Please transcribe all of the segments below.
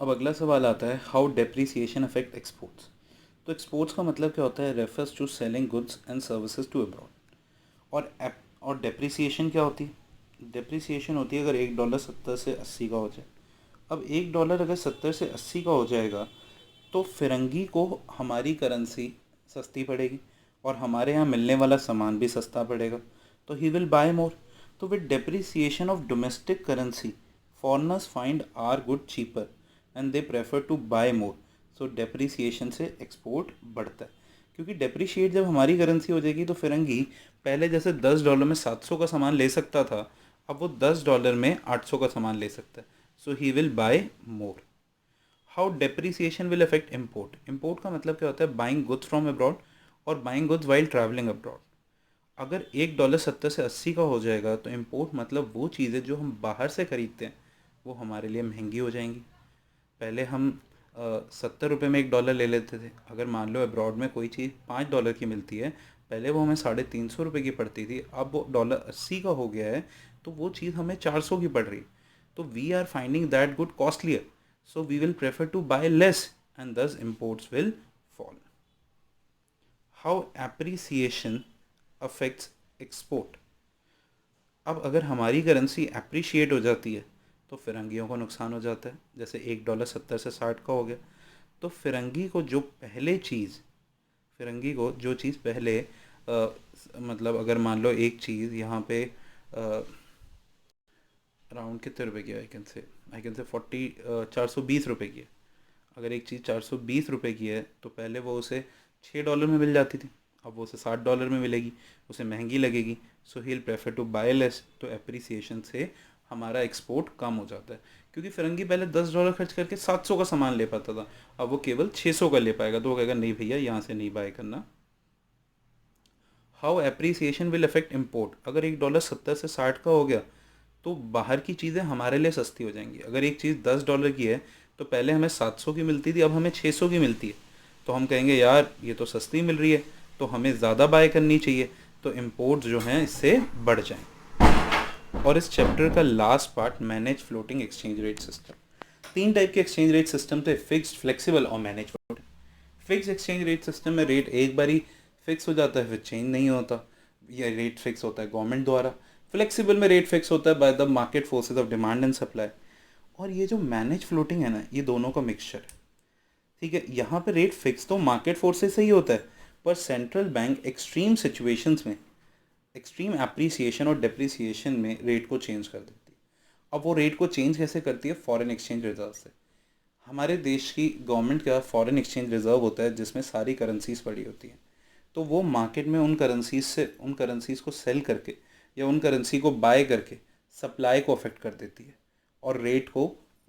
अब अगला सवाल आता है, हाउ डेप्रिसिएशन अफेक्ट एक्सपोर्ट्स। तो एक्सपोर्ट्स का मतलब क्या होता है, refers to selling goods and services to abroad. और डेप्रिसिएशन क्या होती है, डेप्रिसिएशन होती है अगर $1 70 से 80 का हो जाए। अब $1 अगर 70 से 80 का हो जाएगा तो फिरंगी को हमारी करेंसी सस्ती पड़ेगी और हमारे यहाँ मिलने वाला सामान भी सस्ता पड़ेगा, तो ही विल बाय मोर। तो with depreciation of domestic currency foreigners find are good cheaper and they prefer to buy more. So depreciation से एक्सपोर्ट बढ़ता है, क्योंकि डेप्रिशिएट जब हमारी करेंसी हो जाएगी तो फिरंगी पहले जैसे $10 में 700 का सामान ले सकता था, अब वो $10 में 800 का सामान ले सकता है। So he will buy more. How depreciation will affect import. Import का मतलब क्या होता है, बाइंग गुड्स फ्रॉम अब्रॉड और buying goods while travelling abroad. अगर $1 70 से 80 का हो जाएगा तो इम्पोर्ट मतलब वो चीज़ें जो हम बाहर से ख़रीदते हैं वो हमारे लिए महंगी हो जाएंगी। पहले हम 70 रुपये में $1 ले लेते थे। अगर मान लो अब्रॉड में कोई चीज़ $5 की मिलती है, पहले वो हमें 350 रुपये की पड़ती थी, अब वो $80 का हो गया है तो वो चीज़ हमें 400 की पड़ रही। तो we are finding that good costlier, so we will prefer to buy less and thus imports will fall. How appreciation affects export। अब अगर हमारी करेंसी अप्रिशिएट हो जाती है तो फिरंगियों को नुकसान हो जाता है। जैसे $1 70 से 60 का हो गया तो फिरंगी को जो पहले चीज़, फिरंगी को जो चीज़ पहले मतलब अगर मान लो एक चीज़ यहाँ पे अराउंड कितने रुपए की है, आई कैन से 420 रुपये की है। अगर एक चीज़ 420 रुपये की है तो पहले वो उसे $6 में मिल जाती थी, अब वो उसे $60 में मिलेगी, उसे महंगी लगेगी। So he will prefer to buy less. तो एप्रिसिएशन से हमारा एक्सपोर्ट कम हो जाता है, क्योंकि फिरंगी पहले $10 खर्च करके 700 का सामान ले पाता था, अब वो केवल 600 का ले पाएगा, तो वो कहेगा नहीं भैया यहाँ से नहीं बाय करना। How appreciation will affect import. अगर $1 70 से 60 का हो गया तो बाहर की चीज़ें हमारे लिए सस्ती हो जाएंगी। अगर एक चीज़ $10 की है तो पहले हमें 700 की मिलती थी, अब हमें 600 की मिलती है, तो हम कहेंगे यार ये तो सस्ती मिल रही है, तो हमें ज़्यादा बाय करनी चाहिए, तो इम्पोर्ट्स जो हैं इससे बढ़ जाएं। और इस चैप्टर का last part, manage floating exchange rate system. 3 type के एक्सचेंज रेट सिस्टम थे, फिक्स्ड, फ्लेक्सिबल और manage floating. Fix exchange rate system में रेट एक बार ही फिक्स हो जाता है, फिर चेंज नहीं होता। यह रेट फिक्स होता है गवर्नमेंट द्वारा। फ्लेक्सिबल में रेट फिक्स होता है by the market forces of demand and supply. और ये जो मैनेज फ्लोटिंग है ना, ये दोनों का मिक्सचर है। ठीक है, यहाँ पे रेट फिक्स तो मार्केट फोर्सेज से ही होता है, पर सेंट्रल बैंक एक्सट्रीम सिचुएशंस में, एक्सट्रीम एप्रिसिएशन और डेप्रिसिएशन में रेट को चेंज कर देती है। अब वो रेट को चेंज कैसे करती है, फॉरेन एक्सचेंज रिजर्व से। हमारे देश की गवर्नमेंट का फॉरेन एक्सचेंज रिजर्व होता है जिसमें सारी करेंसीज पड़ी होती हैं, तो वो मार्केट में उन करेंसीज को सेल करके या उन करेंसी को बाय करके सप्लाई को अफेक्ट कर देती है और रेट को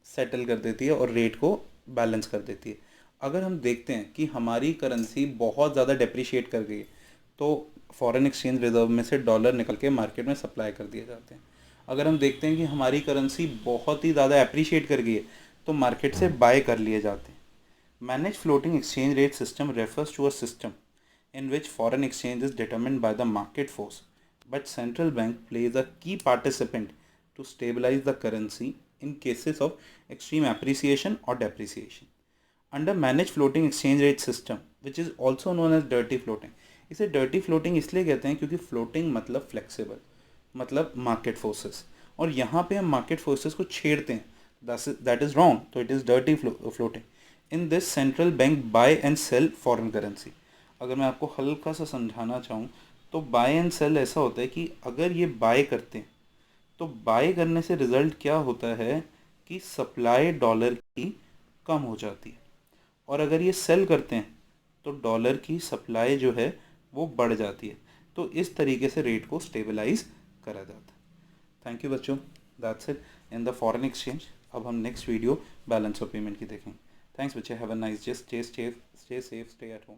सेटल कर देती है और रेट को बैलेंस कर देती है। अगर हम देखते हैं कि हमारी करेंसी बहुत ज़्यादा डेप्रिशिएट कर गई है तो फॉरेन एक्सचेंज रिजर्व में से डॉलर निकल के मार्केट में सप्लाई कर दिए जाते हैं। अगर हम देखते हैं कि हमारी करेंसी बहुत ही ज़्यादा अप्रिशिएट कर गई है तो मार्केट से बाय कर लिए जाते हैं। Manage floating exchange rate system refers to a system in which foreign exchange is determined by the market force, but central bank plays a key participant to stabilize the currency in cases of extreme appreciation or depreciation. Under managed floating exchange rate system, which is also known as dirty floating, इसे dirty floating इसलिए कहते हैं क्योंकि floating मतलब flexible, मतलब market forces, और यहाँ पे हम market forces को छेड़ते हैं, that is wrong, तो it is dirty floating. In this central bank buy and sell foreign currency. अगर मैं आपको हल्का सा समझाना चाहूँ तो बाय एंड सेल ऐसा होता है कि अगर ये बाय करते हैं तो बाय करने से रिज़ल्ट क्या होता है कि सप्लाई डॉलर की कम हो जाती है, और अगर ये सेल करते हैं तो डॉलर की सप्लाई जो है वो बढ़ जाती है। तो इस तरीके से रेट को स्टेबलाइज करा जाता है। थैंक यू बच्चों, that's it in the foreign exchange. अब हम next video balance of payment की देखेंगे। थैंक्स बच्चे, have a nice day, stay safe, stay at home.